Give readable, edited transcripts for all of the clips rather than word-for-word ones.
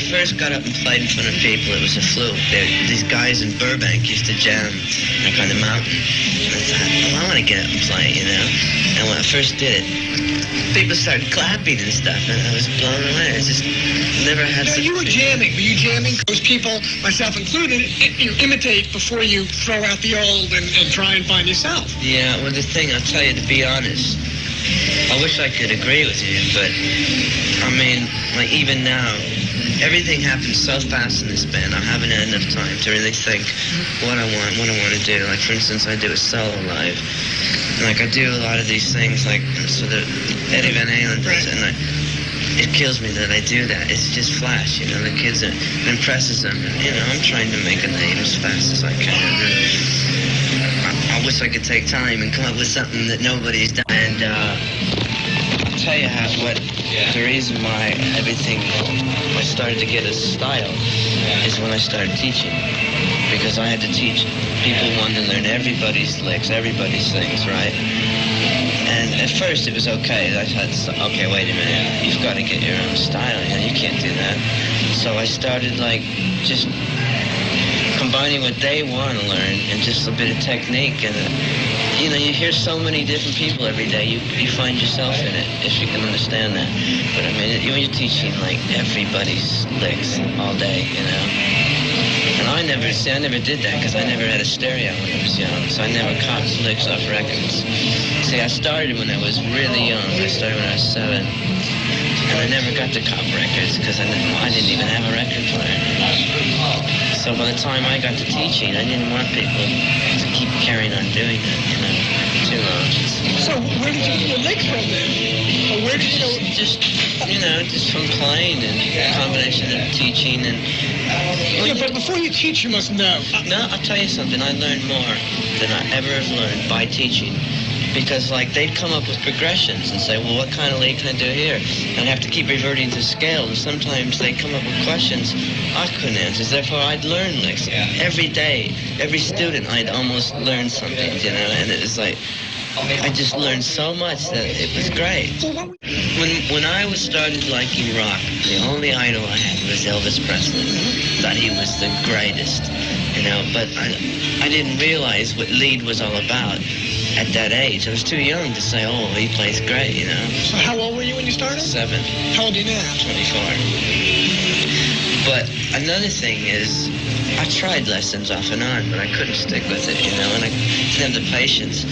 first got up and played in front of people, it was a fluke. These guys in Burbank used to jam like on the mountain. And I thought, well, I want to get up and play, you know? And when I first did it, people started clapping and stuff, and I was blown away. I just never had such... You were jamming. Were you jamming? Those people, myself included, you imitate before you throw out the old and try and find yourself. Yeah, well, the thing, I'll tell you, to be honest, I wish I could agree with you, but, I mean, like, even now, everything happens so fast in this band, I haven't had enough time to really think what I want to do. Like, for instance, I do a solo live. Like, I do a lot of these things, like, sort of Eddie Van Halen does, and it kills me that I do that. It's just flash, you know, the kids, it impresses them, and, you know, I'm trying to make a name as fast as I can, and I wish I could take time and come up with something that nobody's done, and, I'll tell you the reason why everything, I started to get a style is when I started teaching. Because I had to teach people wanting to learn everybody's licks, everybody's things, right? And at first it was okay. I thought, okay, wait a minute, you've got to get your own style, you know, you can't do that. So I started like just combining what they want to learn and just a bit of technique. And you know, you hear so many different people every day, you find yourself in it, if you can understand that. But I mean, you're teaching like everybody's licks all day, you know. And I never did that because I never had a stereo when I was young, so I never copied licks off records. See, I started when I was really young. I started when I was 7. And I never got to cop records because I didn't even have a record player. So by the time I got to teaching, I didn't want people to keep carrying on doing it, you know, too long. So where did you get your licks from then? Or where did you know? Just from playing and a combination of teaching and... Yeah, but before you teach, you must know. No, I'll tell you something. I learned more than I ever have learned by teaching. Because, like, they'd come up with progressions and say, well, what kind of lead can I do here? And I'd have to keep reverting to scale. And sometimes they'd come up with questions I couldn't answer. Therefore, I'd learn licks. Every day, every student, I'd almost learn something, you know? And it was like, I just learned so much that it was great. When I started liking rock, the only idol I had was Elvis Presley. Thought he was the greatest, you know, but I didn't realize what lead was all about at that age. I was too young to say, oh, he plays great, you know. So how old were you when you started? 7. How old are you now? 24. But another thing is, I tried lessons off and on, but I couldn't stick with it, you know, and I didn't have the patience.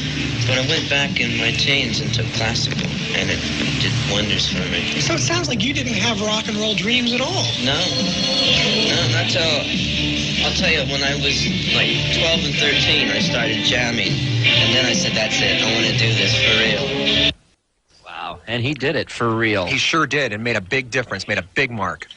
But I went back in my teens and took classical, and it did wonders for me. So it sounds like you didn't have rock and roll dreams at all. No, not till, I'll tell you, when I was like 12 and 13, I started jamming, and then I said, that's it, I want to do this for real. Wow, and he did it for real. He sure did, and made a big difference, made a big mark.